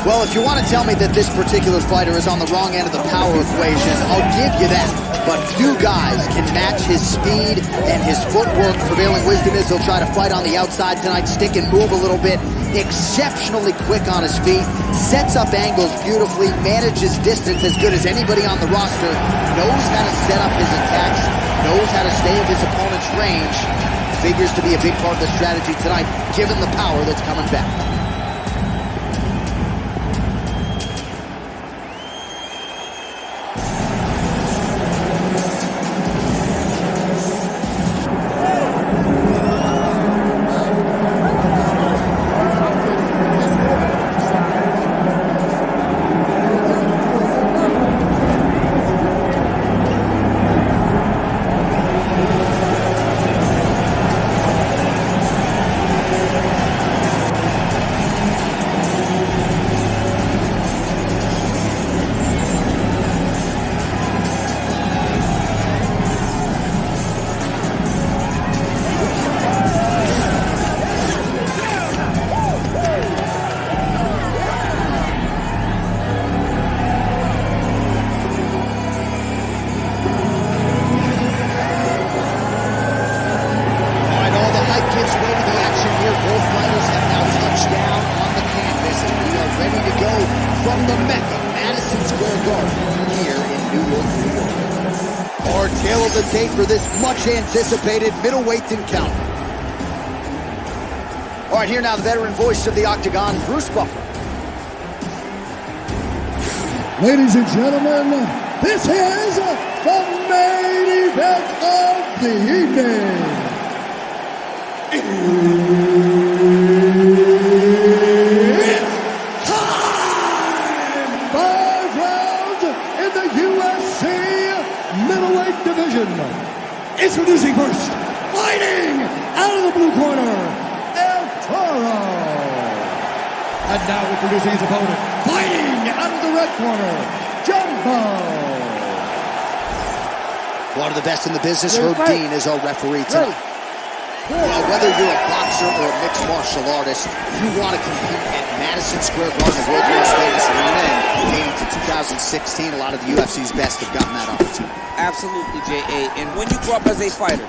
Well, if you want to tell me that this particular fighter is on the wrong end of the power equation, I'll give you that. But few guys can match his speed and his footwork. Prevailing wisdom is he'll try to fight on the outside tonight, stick and move a little bit. Exceptionally quick on his feet, sets up angles beautifully, manages distance as good as anybody on the roster, knows how to set up his attacks, knows how to stay in his opponent's range. Figures to be a big part of the strategy tonight, given the power that's coming back. The tape for this much-anticipated middleweight encounter. All right, here now the veteran voice of the Octagon, Bruce Buffer. Ladies and gentlemen, this is the main event of the evening. It's time! 5 rounds in the UFC middleweight division. Introducing first, fighting out of the blue corner, El Toro. And now introducing his opponent, fighting out of the red corner, Jumbo. One of the best in the business, Herb Dean, is our referee tonight. Well, whether you're a boxer or a mixed martial artist, you want to compete at Madison Square Garden, the world's most famous arena, and dating to 2016, a lot of the UFC's best have gotten that opportunity. Absolutely, J.A. And when you grow up as a fighter,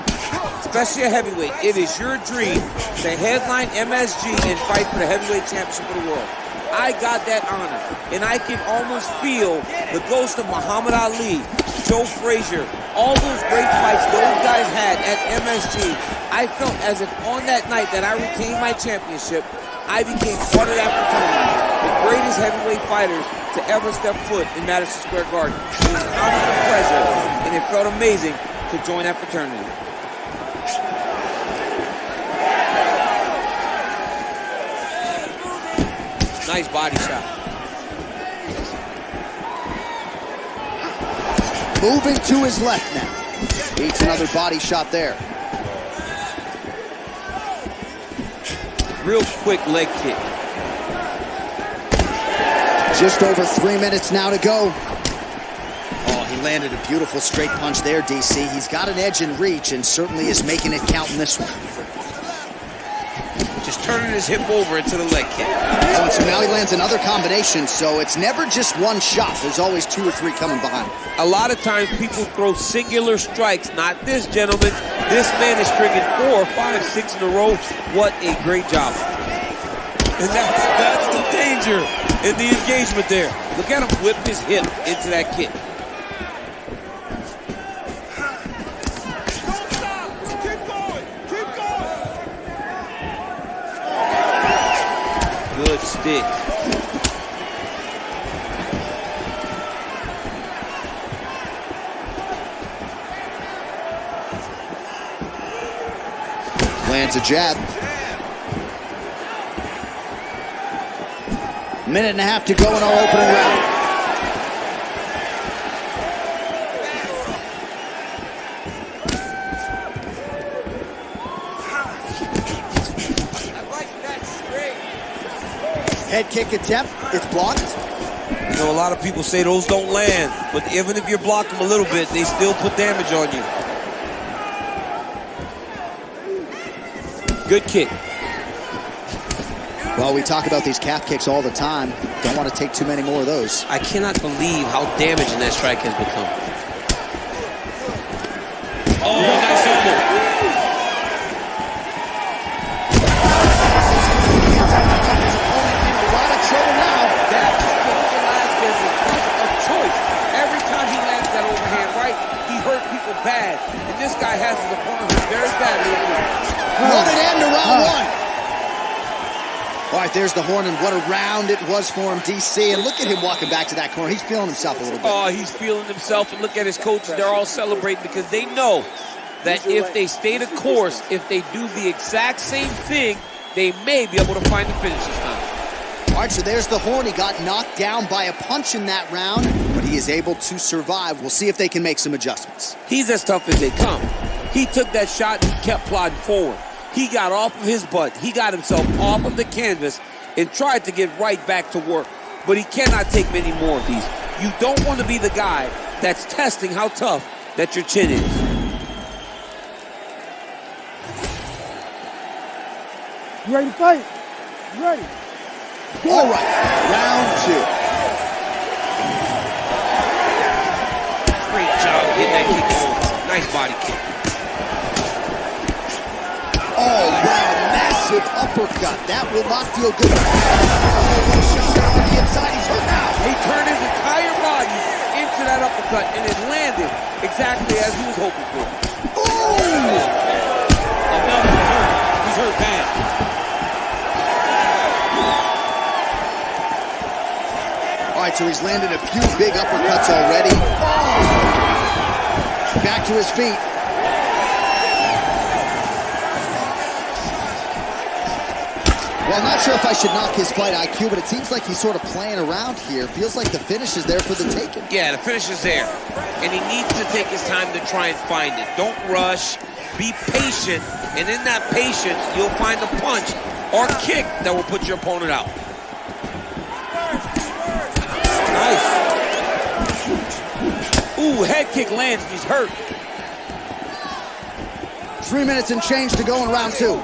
especially a heavyweight, it is your dream to headline MSG and fight for the heavyweight championship of the world. I got that honor, and I can almost feel the ghost of Muhammad Ali, Joe Frazier, all those great fights those guys had at MSG. I felt as if on that night that I retained my championship, I became part of that fraternity, the greatest heavyweight fighters to ever step foot in Madison Square Garden. It was an honor and a pleasure, and it felt amazing to join that fraternity. Nice body shot. Moving to his left now. Beats another body shot there. Real quick leg kick. Just over 3 minutes now to go. Oh, he landed a beautiful straight punch there, DC. He's got an edge in reach and certainly is making it count in this one. Just turning his hip over into the leg kick. Oh, so now he lands another combination, so it's never just one shot. There's always 2 or 3 coming behind. A lot of times people throw singular strikes. Not this gentleman. This man is stringing 4, 5, 6 in a row. What a great job. And that's the danger in the engagement there. Look at him whip his hip into that kick. Good stick. Lands a jab. Minute and a half to go in our opening round. Head kick attempt, it's blocked. You know, a lot of people say those don't land, but even if you block them a little bit, they still put damage on you. Good kick. Well, we talk about these calf kicks all the time. Don't want to take too many more of those. I cannot believe how damaging that strike has become. Oh, nice elbow. A lot of trouble now. That Velasquez is a choice. Every time he lands that overhand right, he hurt people bad. And this guy has his opponent hurt very badly. What an end to round one. All right, there's the horn, and what a round it was for him, DC. And look at him walking back to that corner. He's feeling himself a little bit. Oh, he's feeling himself. And look at his coaches. They're all celebrating because they know that if they stay the course, if they do the exact same thing, they may be able to find the finish this time. All right, so there's the horn. He got knocked down by a punch in that round, but he is able to survive. We'll see if they can make some adjustments. He's as tough as they come. He took that shot and he kept plodding forward. He got off of his butt. He got himself off of the canvas and tried to get right back to work. But he cannot take many more of these. You don't want to be the guy that's testing how tough that your chin is. You ready to fight? You ready? All right, round two. Great job getting that kick going. Nice body kick. Oh, wow, massive uppercut. That will not feel good. Oh, what a shot down to the inside. He's hurt now. He turned his entire body into that uppercut, and it landed exactly as he was hoping for. Oh! Another hurt. He's hurt bad. All right, so he's landed a few big uppercuts already. Oh! Back to his feet. Well, I'm not sure if I should knock his fight IQ, but it seems like he's sort of playing around here. Feels like the finish is there for the taking. Yeah, the finish is there. And he needs to take his time to try and find it. Don't rush. Be patient. And in that patience, you'll find a punch or kick that will put your opponent out. Nice. Ooh, head kick lands. He's hurt. 3 minutes and change to go in round two.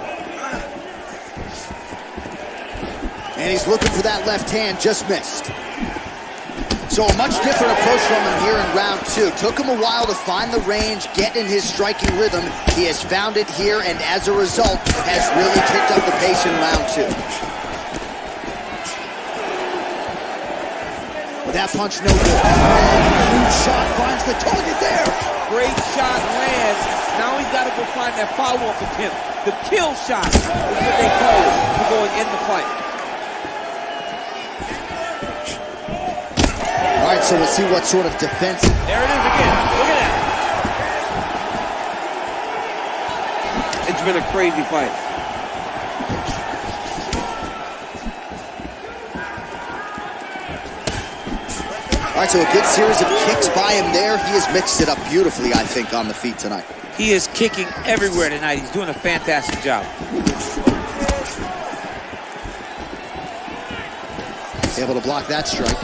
And he's looking for that left hand, just missed. So a much different approach from him here in round two. Took him a while to find the range, get in his striking rhythm. He has found it here, and as a result, has really kicked up the pace in round two. But that punch no good. Huge shot finds the target there. Great shot lands. Now he's got to go find that follow-up attempt. The kill shot is what they call it for going in the fight. All right, so we'll see what sort of defensive. There it is again. Look at that. It's been a crazy fight. All right, so a good series of kicks by him there. He has mixed it up beautifully, I think, on the feet tonight. He is kicking everywhere tonight. He's doing a fantastic job. Able to block that strike.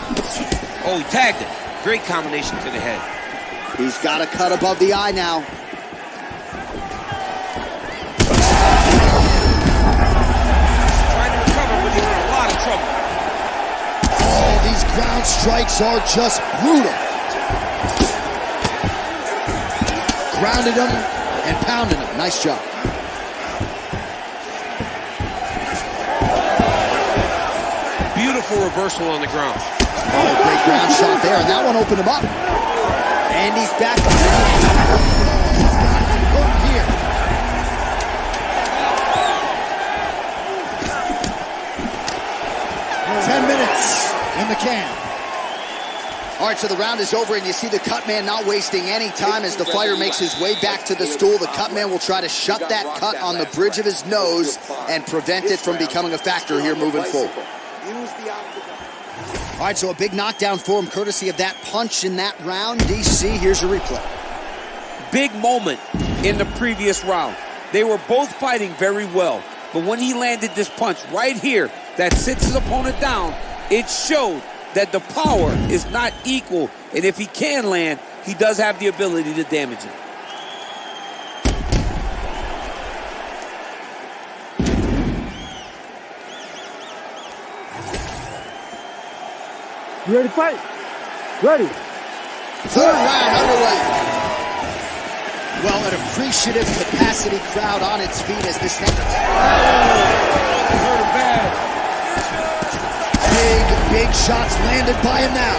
Oh, he tagged it. Great combination to the head. He's got a cut above the eye now. Trying to recover, but he's in a lot of trouble. Oh, these ground strikes are just brutal. Grounded him and pounded him. Nice job. Beautiful reversal on the ground. Oh, great ground shot there, and that one opened him up. And he's back. He's got him hooked here. Ten minutes in the can. All right, so the round is over, and you see the cut man not wasting any time as the fighter makes his way back to the stool. The cut man will try to shut that cut on the bridge of his nose and prevent it from becoming a factor here moving forward. All right, so a big knockdown for him, courtesy of that punch in that round. DC, here's your replay. Big moment in the previous round. They were both fighting very well, but when he landed this punch right here that sits his opponent down, it showed that the power is not equal, and if he can land, he does have the ability to damage it. You ready to fight? Ready. Third round underway. Well, an appreciative capacity crowd on its feet as this next. Hurt him bad. Big shots landed by him now.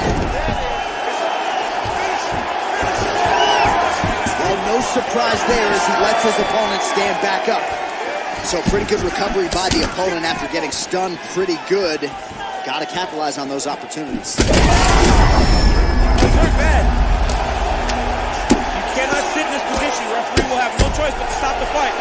Well, no surprise there as he lets his opponent stand back up. So pretty good recovery by the opponent after getting stunned pretty good. Got to capitalize on those opportunities. Hurt bad. You cannot sit in this position. Referee will have no choice but to stop the fight.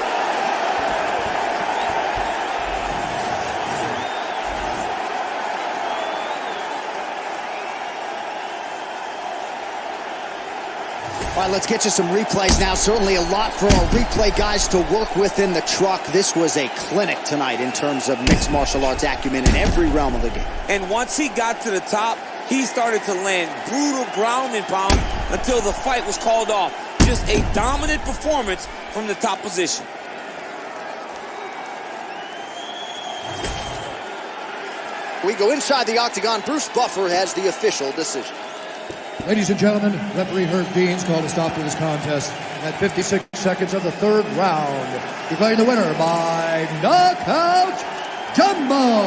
All right, let's get you some replays now. Certainly a lot for our replay guys to work with in the truck. This was a clinic tonight in terms of mixed martial arts acumen in every realm of the game. And once he got to the top, he started to land brutal ground and pound until the fight was called off. Just a dominant performance from the top position. We go inside the octagon. Bruce Buffer has the official decision. Ladies and gentlemen, referee Herb Dean's called a stop to this contest at 56 seconds of the third round, declaring the winner by knockout, Jumbo.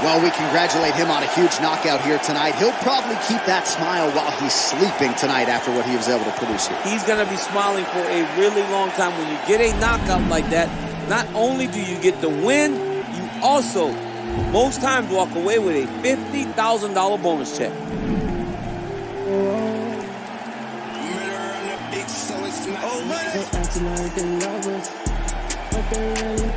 Well, we congratulate him on a huge knockout here tonight. He'll probably keep that smile while he's sleeping tonight after what he was able to produce here. He's going to be smiling for a really long time. When you get a knockout like that, not only do you get the win, you also, most times, walk away with a $50,000 bonus check. They acting like they lovers, but they really